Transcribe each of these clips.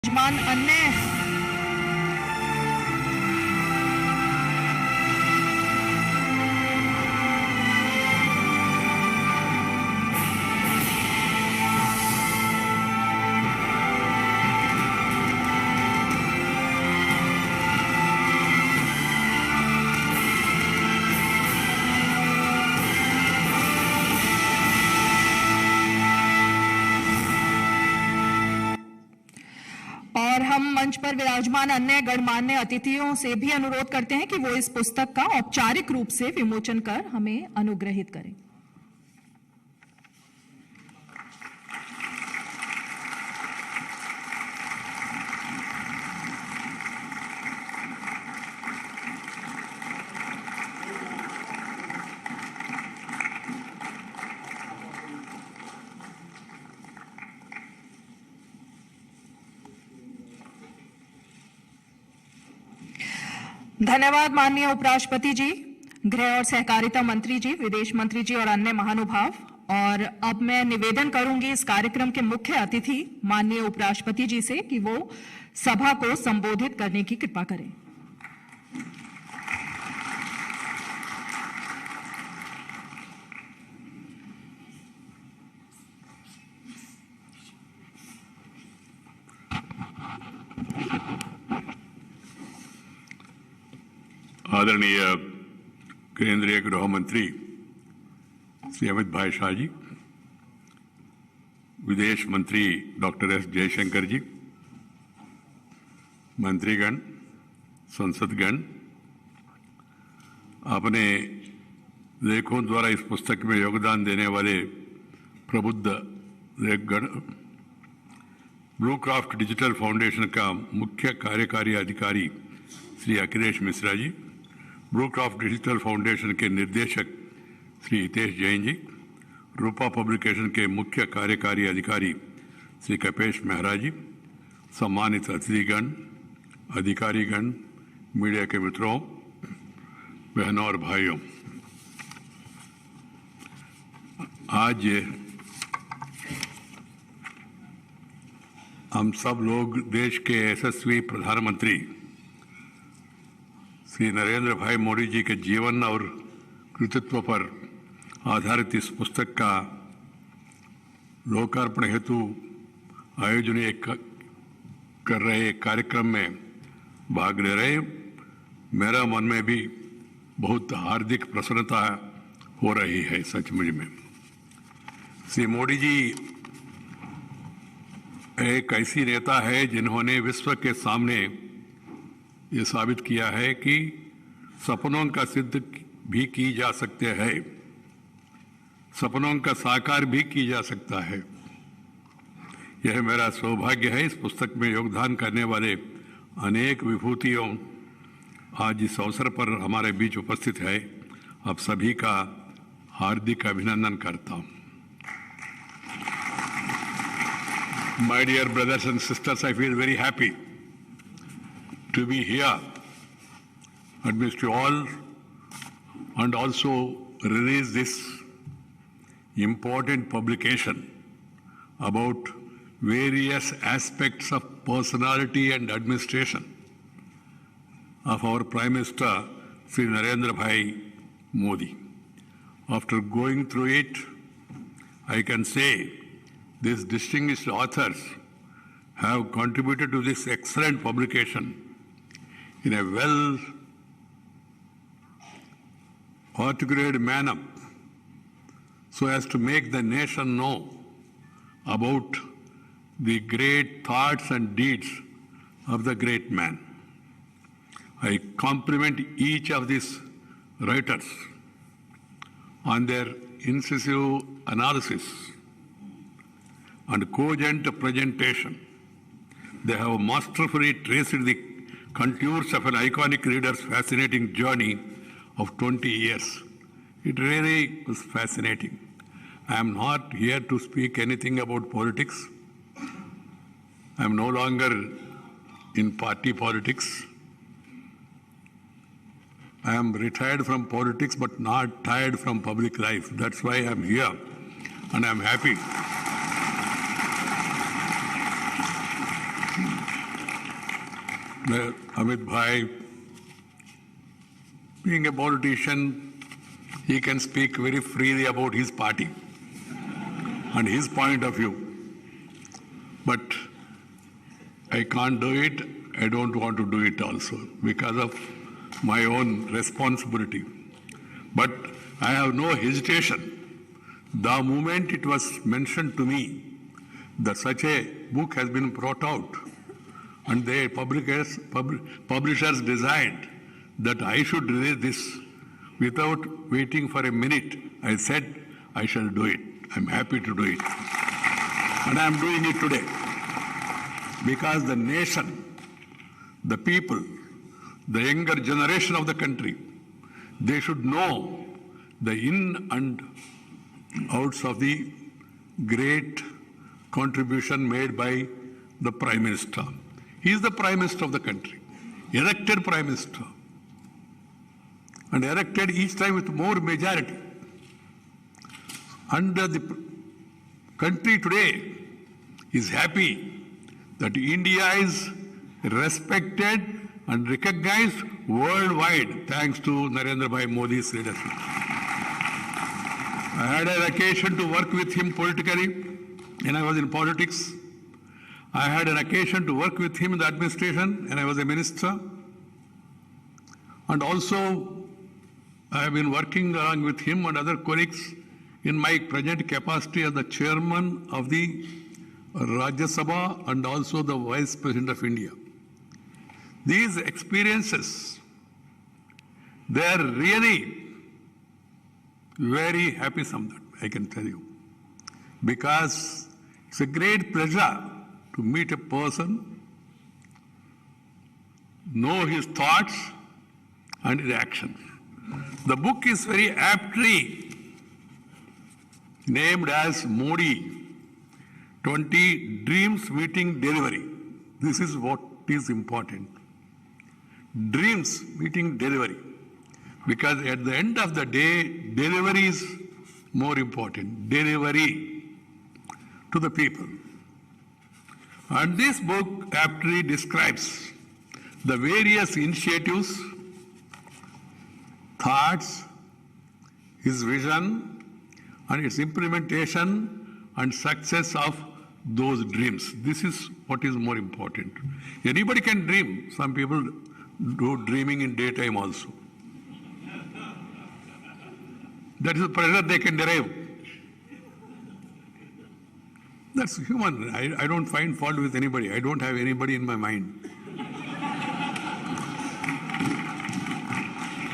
विराजमान अन्य और हम मंच पर विराजमान अन्य गणमान्य अतिथियों से भी अनुरोध करते हैं कि वो इस पुस्तक का औपचारिक रूप से विमोचन कर हमें अनुग्रहित करें। धन्यवाद माननीय उपराष्ट्रपति जी, गृह और सहकारिता मंत्री जी, विदेश मंत्री जी और अन्य महानुभाव। और अब मैं निवेदन करूंगी इस कार्यक्रम के मुख्य अतिथि माननीय उपराष्ट्रपति जी से कि वो सभा को संबोधित करने की कृपा करें। आदरणीय केंद्रीय गृह मंत्री श्री अमित भाई शाह जी, विदेश मंत्री डॉक्टर एस जयशंकर जी, मंत्रीगण, संसदगण, अपने लेखों द्वारा इस पुस्तक में योगदान देने वाले प्रबुद्ध लेखगण, ब्लू क्राफ्ट डिजिटल फाउंडेशन का मुख्य कार्यकारी अधिकारी Shri Akhilesh Mishra ji, blue craft digital foundation के निर्देशक श्री हितेश जैन जी, रूपा पब्लिकेशन के मुख्य कार्यकारी अधिकारी श्री कपेश मेहरा जी, सम्मानित अतिथिगण, अधिकारीगण, मीडिया के मित्रों, बहनों और भाइयों, आज हम सब लोग देश के यशस्वी प्रधानमंत्री श्री नरेंद्र भाई मोदी जी के जीवन और कृतित्व पर आधारित इस पुस्तक का लोकार्पण हेतु आयोजन कर रहे कार्यक्रम में भाग ले रहे। मेरा मन में भी बहुत हार्दिक प्रसन्नता हो रही है। सचमुच में श्री मोदी जी एक ऐसी नेता है जिन्होंने विश्व के सामने ये साबित किया है कि सपनों का सिद्ध भी की जा सकते हैं, सपनों का साकार भी की जा सकता है। यह मेरा सौभाग्य है। इस पुस्तक में योगदान करने वाले अनेक विभूतियों आज इस अवसर पर हमारे बीच उपस्थित है। आप सभी का हार्दिक अभिनंदन करता हूं। My dear brothers and sisters, I feel very happy to be here amidst you all and also release this important publication about various aspects of personality and administration of our Prime Minister Sri Narendra Bhai Modi. After going through it, I can say these distinguished authors have contributed to this excellent publication in a well articulated manner so as to make the nation know about the great thoughts and deeds of the great man. I compliment each of these writers on their incisive analysis and cogent presentation. They have masterfully traced the contours of an iconic leader's fascinating journey of 20 years. It really was fascinating. I am not here to speak anything about politics. I am no longer in party politics. I am retired from politics but not tired from public life. That's why I am here and I am happy. Amit Bhai, being a politician, he can speak very freely about his party and his point of view. But I can't do it. I don't want to do it also because of my own responsibility. But I have no hesitation. The moment it was mentioned to me that such a book has been brought out and the publishers desired that I should release this without waiting for a minute, I said I shall do it. I'm happy to do it. And I'm doing it today because the nation, the people, the younger generation of the country, they should know the in and outs of the great contribution made by the Prime Minister. He is the Prime Minister of the country, elected Prime Minister, and elected each time with more majority. And the country today is happy that India is respected and recognized worldwide thanks to Narendra Bhai Modi's leadership. I had an occasion to work with him politically when I was in politics. I had an occasion to work with him in the administration when I was a minister. And also, I have been working along with him and other colleagues in my present capacity as the chairman of the Rajya Sabha and also the Vice President of India. These experiences, they are really very happy sometimes, I can tell you, because it's a great pleasure to meet a person, know his thoughts and his actions. The book is very aptly named as Modi 20 Dreams Meeting Delivery. This is what is important. Dreams meeting delivery. Because at the end of the day, delivery is more important. Delivery to the people. And this book aptly describes the various initiatives, thoughts, his vision, and its implementation and success of those dreams. This is what is more important. Anybody can dream. Some people do dreaming in daytime also. That is the pleasure they can derive. That's human. I don't find fault with anybody. I don't have anybody in my mind.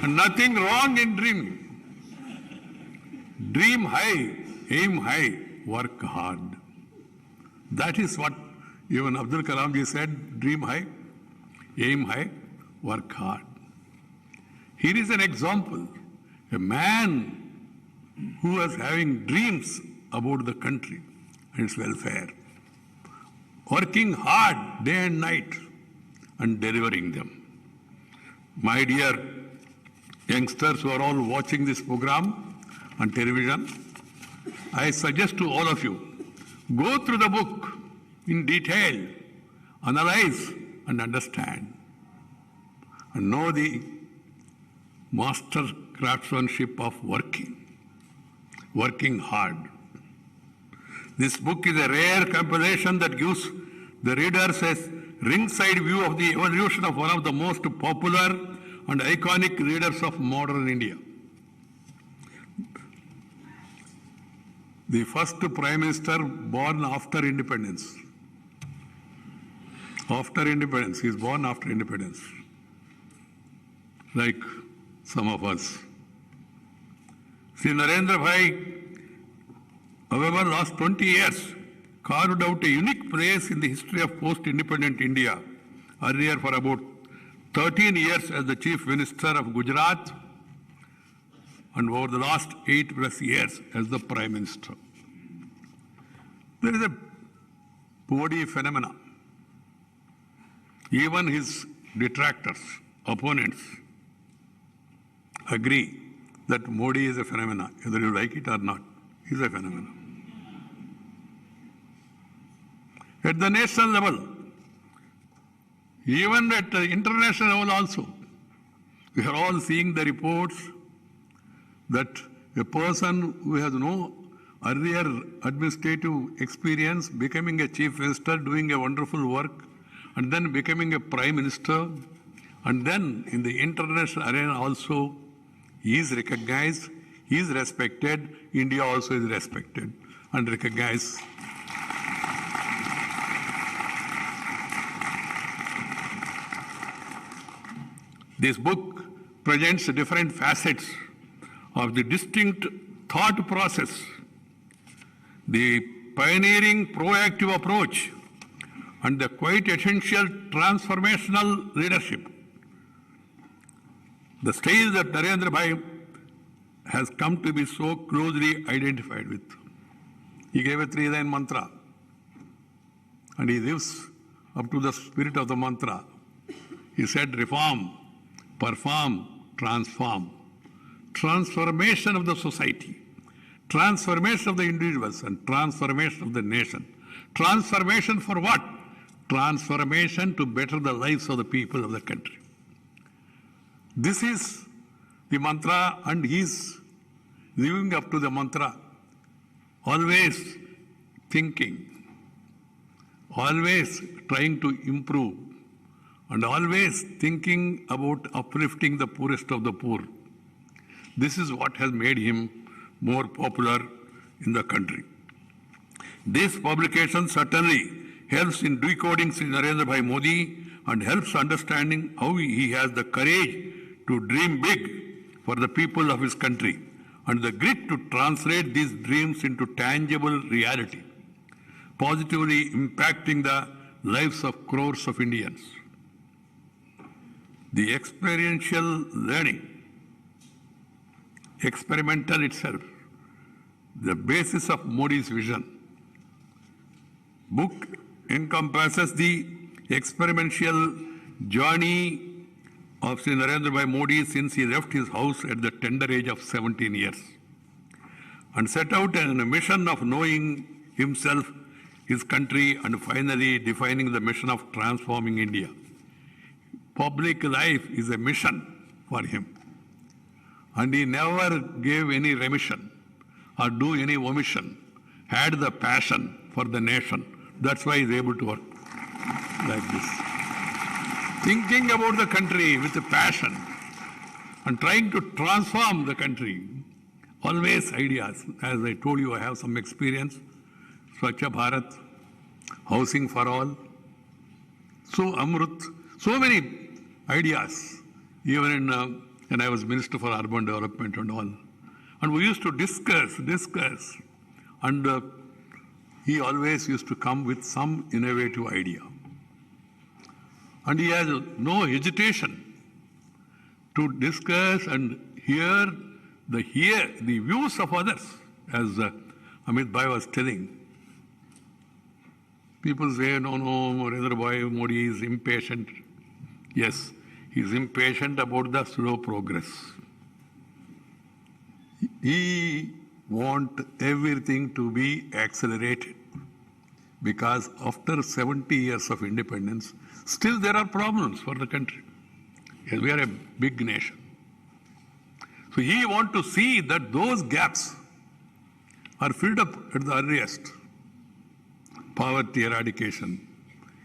And nothing wrong in dreaming. Dream high, aim high, work hard. That is what even Abdul Kalam ji said, dream high, aim high, work hard. Here is an example. A man who was having dreams about the country and its welfare, working hard day and night and delivering them. My dear youngsters who are all watching this program on television, I suggest to all of you, go through the book in detail, analyze and understand, and know the master craftsmanship of working hard. This book is a rare compilation that gives the readers a ringside view of the evolution of one of the most popular and iconic leaders of modern India. The first Prime Minister born after independence. After independence, he is born after independence. Like some of us. Sri Narendra Bhai, however, last 20 years, carved out a unique place in the history of post-independent India. Earlier for about 13 years as the Chief Minister of Gujarat, and over the last 8+ years as the Prime Minister. There is a Modi phenomena. Even his detractors, opponents, agree that Modi is a phenomenon, whether you like it or not. He is a phenomenon. At the national level, Even at the international level also, we are all seeing the reports that a person who has no earlier administrative experience becoming a chief minister, doing a wonderful work, and then becoming a prime minister, and then in the international arena also, he is recognized, he is respected, India also is respected and recognized. This book presents different facets of the distinct thought process, the pioneering proactive approach, and the quite essential transformational leadership. The style that Narendra Bhai has come to be so closely identified with. He gave a 3-line mantra, and he lives up to the spirit of the mantra. He said, reform, perform, transform. Transformation of the society, transformation of the individuals, and transformation of the nation. Transformation for what? Transformation to better the lives of the people of the country. This is the mantra, and he is living up to the mantra. Always thinking, always trying to improve, and always thinking about uplifting the poorest of the poor. This is what has made him more popular in the country. This publication certainly helps in decoding Sri Narendra Bhai Modi and helps understanding how he has the courage to dream big for the people of his country and the grit to translate these dreams into tangible reality, positively impacting the lives of crores of Indians. The experiential learning, experimental itself, the basis of Modi's vision. Book encompasses the experiential journey of Sri Narendra Bhai Modi since he left his house at the tender age of 17 years and set out on a mission of knowing himself, his country, and finally defining the mission of transforming India. Public life is a mission for him. And he never gave any remission or do any omission, had the passion for the nation. That's why he's able to work like this. Thinking about the country with a passion and trying to transform the country. Always ideas. As I told you, I have some experience. Swachha Bharat, housing for all. So Amrut, so many ideas. Even in and I was Minister for Urban Development and all. And we used to discuss, and he always used to come with some innovative idea. And he has no hesitation to discuss and hear the views of others, as Amit Bhai was telling. People say, no, Narendra Bhai Modi is impatient. Yes. He is impatient about the slow progress. He wants everything to be accelerated because after 70 years of independence, still there are problems for the country. Yes, we are a big nation. So he wants to see that those gaps are filled up at the earliest. Poverty eradication,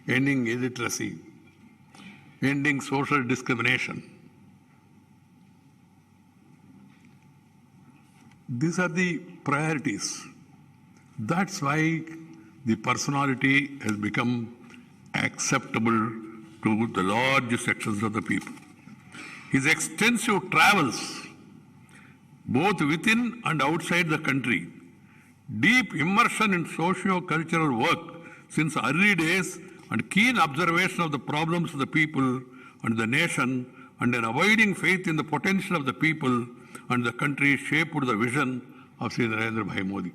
ending illiteracy, ending social discrimination. These are the priorities. That's why the personality has become acceptable to the large sections of the people. His extensive travels, both within and outside the country, deep immersion in socio-cultural work since early days, and keen observation of the problems of the people and the nation, and an abiding faith in the potential of the people and the country shaped the vision of Sri Narendra Bhai Modi.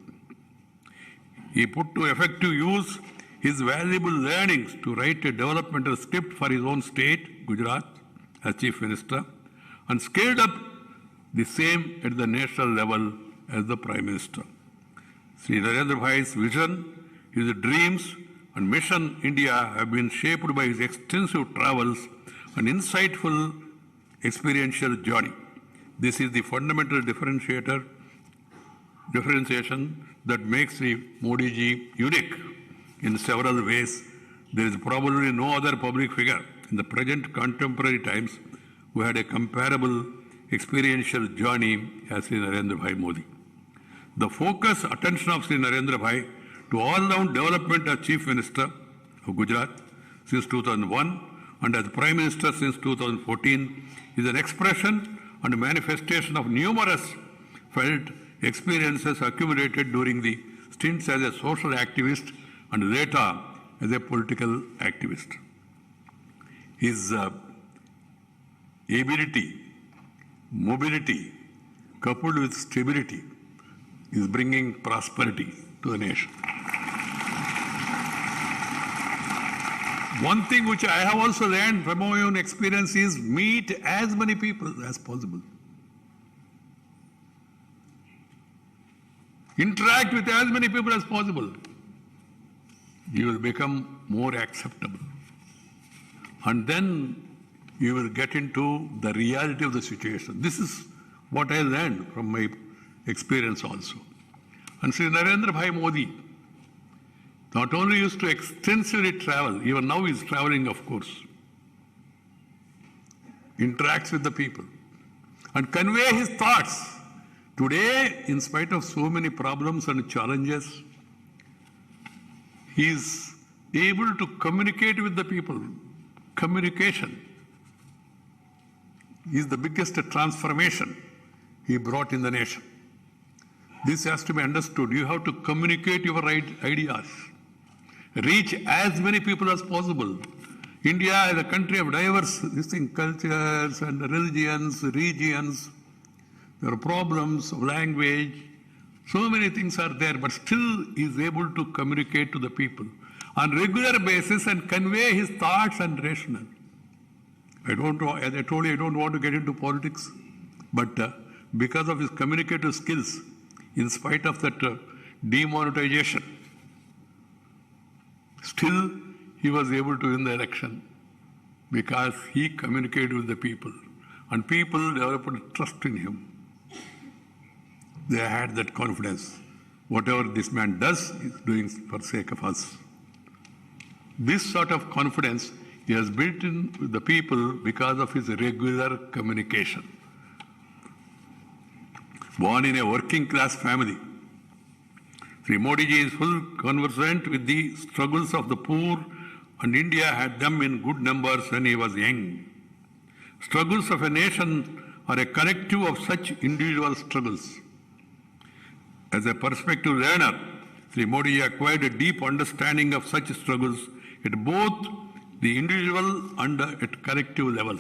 He put to effective use his valuable learnings to write a developmental script for his own state, Gujarat, as Chief Minister, and scaled up the same at the national level as the Prime Minister. Sri Narendra Bhai's vision, his dreams, and Mission India have been shaped by his extensive travels and insightful experiential journey. This is the fundamental differentiation that makes the Modi ji unique in several ways. There is probably no other public figure in the present contemporary times who had a comparable experiential journey as Sri Narendra Bhai Modi. The focus attention of Sri Narendra Bhai to all-round development as Chief Minister of Gujarat since 2001 and as Prime Minister since 2014 is an expression and manifestation of numerous felt experiences accumulated during the stints as a social activist and later as a political activist. His ability, mobility, coupled with stability, is bringing prosperity to the nation. One thing which I have also learned from my own experience is meet as many people as possible. Interact with as many people as possible. You will become more acceptable. And then you will get into the reality of the situation. This is what I learned from my experience also. And Sri Narendra Bhai Modi not only used to extensively travel, even now he is traveling, of course, interacts with the people and convey his thoughts. Today, in spite of so many problems and challenges, he is able to communicate with the people. Communication is the biggest transformation he brought in the nation. This has to be understood. You have to communicate your ideas. Reach as many people as possible. India is a country of diverse distinct cultures and religions, regions. There are problems of language. So many things are there, but still he is able to communicate to the people on regular basis and convey his thoughts and rationale. As I told you, I don't want to get into politics, but because of his communicative skills, in spite of that demonetization, still he was able to win the election because he communicated with the people and people developed trust in him. They had that confidence. Whatever this man does, he is doing for the sake of us. This sort of confidence he has built in with the people because of his regular communication. Born in a working class family, Sri Modi ji is full conversant with the struggles of the poor, and India had them in good numbers when he was young. Struggles of a nation are a collective of such individual struggles. As a perspective learner, Sri Modi acquired a deep understanding of such struggles at both the individual and at collective levels.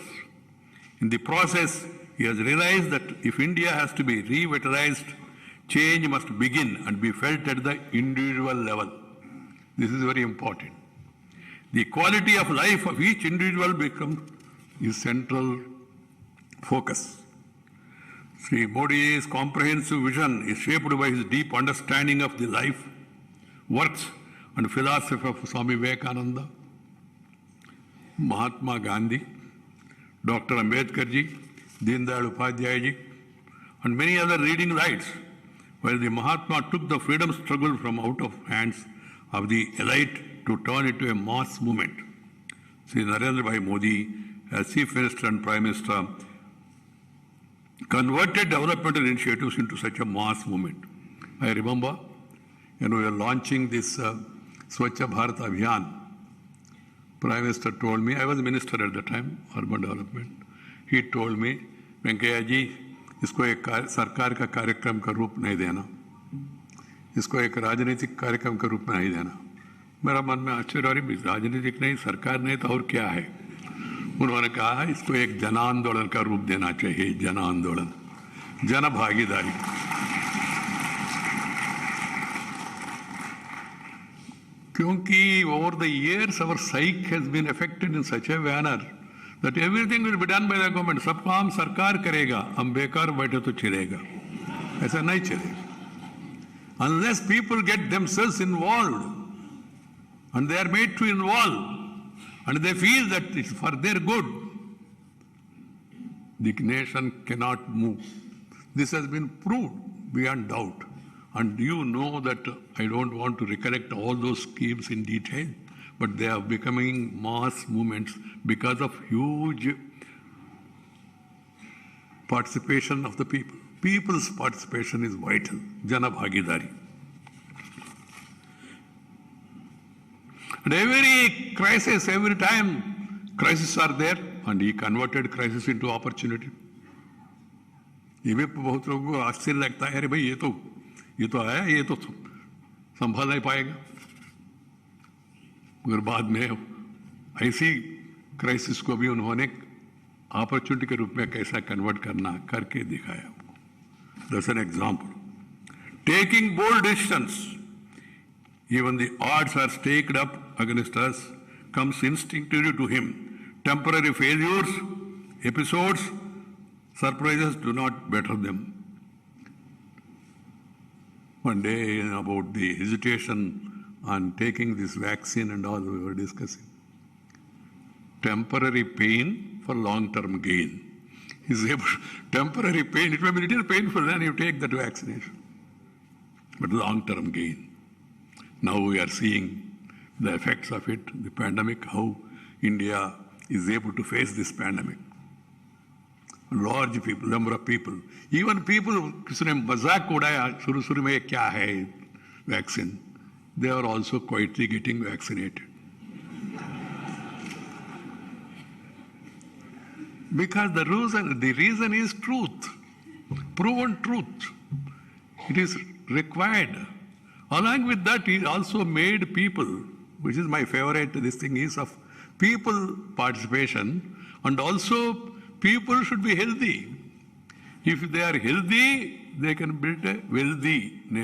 In the process, he has realized that if India has to be revitalized, change must begin and be felt at the individual level. This is very important. The quality of life of each individual becomes his central focus. Sri Modi's comprehensive vision is shaped by his deep understanding of the life, works and philosophy of Swami Vivekananda, Mahatma Gandhi, Dr. Ambedkar ji, Deen Dayal Upadhyaya ji, and many other leading lights, while the Mahatma took the freedom struggle from out of hands of the elite to turn it to a mass movement. Sri Narendra Bhai Modi, as Chief Minister and Prime Minister, converted developmental initiatives into such a mass movement. I remember when we were launching this Swachh Bharat Abhiyan, Prime Minister told me, I was Minister at the time, Urban Development, he told me, Venkaiah ji, इसको एक सरकार का कार्यक्रम का रूप नहीं देना, इसको एक राजनीतिक कार्यक्रम का रूप में नहीं देना। मेरा मन में आश्चर्य और राजनीतिक नहीं, सरकार नहीं तो और क्या है? उन्होंने कहा इसको एक जन आंदोलन का रूप देना चाहिए, जन आंदोलन, जन भागीदारी। क्योंकि over the years our psyche has been affected in such a manner that everything will be done by the government. सब काम सरकार करेगा, हम बेकार बैठे तो चलेगा, ऐसा नहीं चलेगा. Unless people get themselves involved and they are made to involve, and they feel that it's for their good, the nation cannot move. This has been proved beyond doubt. And you know that I don't want to recollect all those schemes in detail, but they are becoming mass movements because of huge participation of the people. People's participation is vital. Jana Bhagidari. And every crisis, every time crises are there, and he converted crisis into opportunity. ये भी बहुत लोगों को आश्चर्य लगता है, अरे भाई ये तो आया, ये तो संभाल नहीं पाएगा, मगर बाद में ऐसी क्राइसिस को भी उन्होंने अपॉर्चुनिटी के रूप में कैसा कन्वर्ट करना करके दिखाया. That's an example. Taking bold decisions, even the odds are staked up against us, comes instinctively to him. Temporary failures, episodes, surprises do not better them. One day about the hesitation on taking this vaccine and all we were discussing. Temporary pain for long-term gain. Temporary pain, it may be a little painful when you take that vaccination, but long-term gain. Now we are seeing the effects of it, the pandemic, how India is able to face this pandemic. Large people, number of people, even people किसी ने मजाक उड़ाया शुरू में क्या है vaccine, they are also quietly getting vaccinated. Because the reason is truth, proven truth. It is required. Along with that, he also made people, which is my favorite, this thing is of people participation, and also people should be healthy. If they are healthy, they can build a wealthy nation.